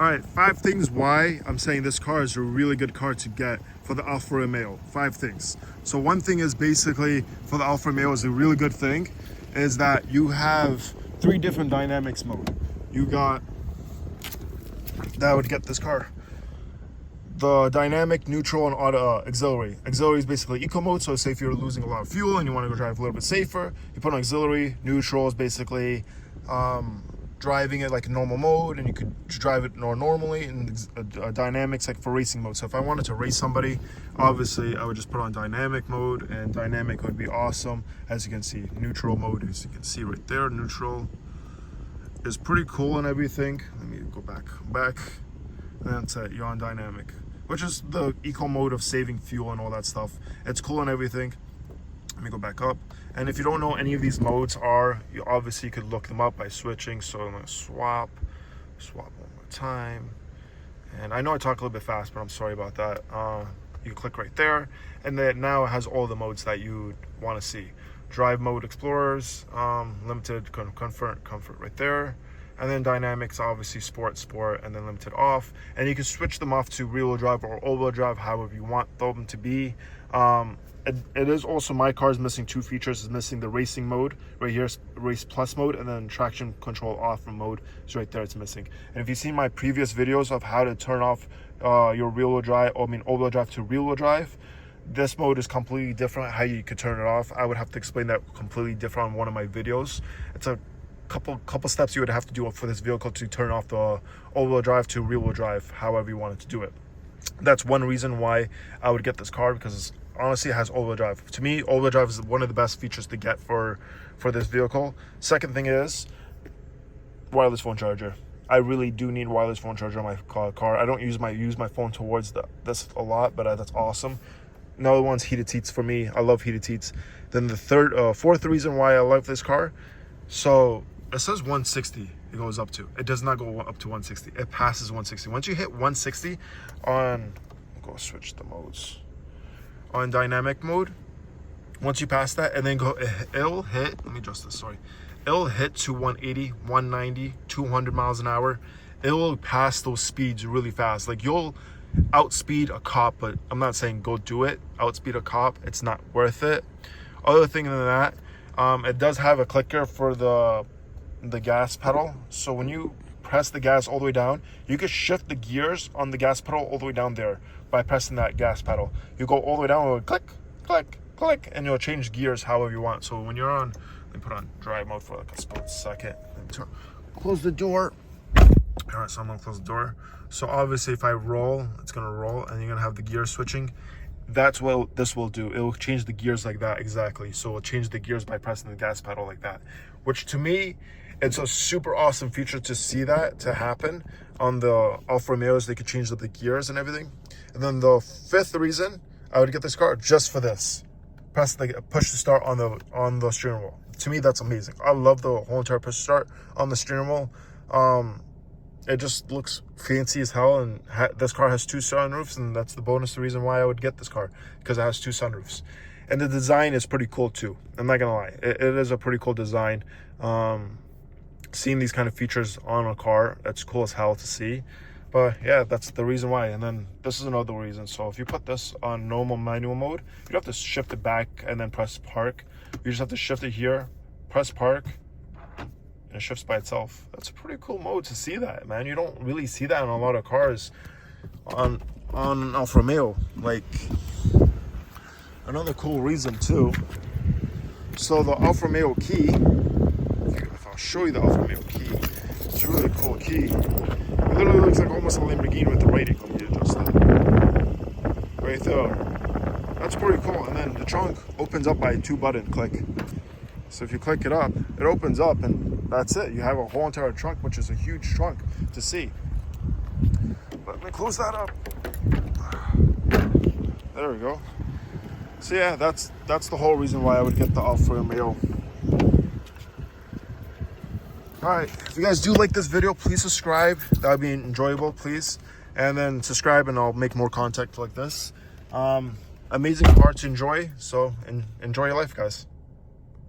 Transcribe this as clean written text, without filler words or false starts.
All right, 5 things why I'm saying this car is a really good car to get for the Alfa Romeo. 5 things. So one thing is basically for the Alfa Romeo is a really good thing is that you have 3 different dynamics mode. You got, that would get this car. The dynamic, neutral, and auto auxiliary. Auxiliary is basically eco mode, so say if you're losing a lot of fuel and you want to go drive a little bit safer, you put on auxiliary. Neutral is basically driving it like a normal mode, and you could drive it more normally. And dynamics like for racing mode. So if I wanted to race somebody, obviously I would just put on dynamic mode, and dynamic would be awesome. As you can see, neutral mode, as you can see right there, neutral is pretty cool and everything. Let me go back, and that's it. You're on dynamic, which is the eco mode of saving fuel and all that stuff. It's cool and everything. Let me go back up. And if you don't know any of these modes are, you obviously could look them up by switching. So I'm gonna swap one more time. And I know I talk a little bit fast, but I'm sorry about that. You can click right there, and then now it has all the modes that you want to see. Drive mode, explorers, limited, comfort right there. And then dynamics, obviously sport, and then limited off. And you can switch them off to rear-wheel drive or all-wheel drive, however you want them to be. It is also, my car is missing 2 features. It's missing the racing mode right here, race plus mode, and then traction control off mode is right there. It's missing. And if you've seen my previous videos of how to turn off your rear-wheel drive, all-wheel drive to rear-wheel drive, this mode is completely different. How you could turn it off, I would have to explain that completely different on one of my videos. It's a couple steps you would have to do for this vehicle to turn off the all-wheel drive to rear-wheel drive, however you wanted to do it. That's one reason why I would get this car, because honestly it has all-wheel drive. To me, all-wheel drive is one of the best features to get for this vehicle. Second thing is wireless phone charger. I really do need wireless phone charger on my car. I don't use my phone towards this a lot, but that's awesome. Another one's heated seats for me. I love heated seats. Then the fourth reason why I love this car, so it says 160 it goes up to. It does not go up to 160. It passes 160. Once you hit 160 on, go switch the modes. On dynamic mode, once you pass that, and then it'll hit, let me adjust this, sorry. It'll hit to 180, 190, 200 miles an hour. It will pass those speeds really fast. Like, you'll outspeed a cop, but I'm not saying go do it. Outspeed a cop, it's not worth it. Other thing than that, it does have a clicker for the gas pedal. So when you press the gas all the way down, you can shift the gears on the gas pedal all the way down there by pressing that gas pedal. You go all the way down, and click, click, click, and you'll change gears however you want. So when you're on, let me put on drive mode for like a split second. Let me close the door. All right, so I'm gonna close the door. So obviously if I roll, it's gonna roll, and you're gonna have the gear switching. That's what this will do. It will change the gears like that, exactly. So it'll change the gears by pressing the gas pedal like that, which to me, it's a super awesome feature to see that to happen on the Alfa Romeos. They could change up the gears and everything. And then the 5th reason I would get this car, just for this, push to start on the steering wheel. To me, that's amazing. I love the whole entire push to start on the steering wheel. It just looks fancy as hell, and this car has 2 sunroofs, and that's the bonus, the reason why I would get this car, because it has 2 sunroofs. And the design is pretty cool too. I'm not gonna lie, it is a pretty cool design. Seeing these kind of features on a car, that's cool as hell to see. But yeah, that's the reason why. And then this is another reason. So if you put this on normal manual mode, you don't have to shift it back and then press park. You just have to shift it here, press park, and it shifts by itself. That's a pretty cool mode to see that, man. You don't really see that in a lot of cars on Alfa Romeo. Like, another cool reason too. So the Alfa Romeo key, if I'll show you the Alfa Romeo key, it's a really cool key. It literally looks like almost a Lamborghini with the rating. Let me adjust that. Right there. That's pretty cool. And then the trunk opens up by a 2-button click. So if you click it up, it opens up, and that's it. You have a whole entire trunk, which is a huge trunk to see. But let me close that up. There we go. So yeah, that's the whole reason why I would get the Alfa Romeo. Alright, if you guys do like this video, please subscribe. That would be enjoyable, please. And then subscribe, and I'll make more content like this. Amazing car to enjoy, so enjoy your life, guys.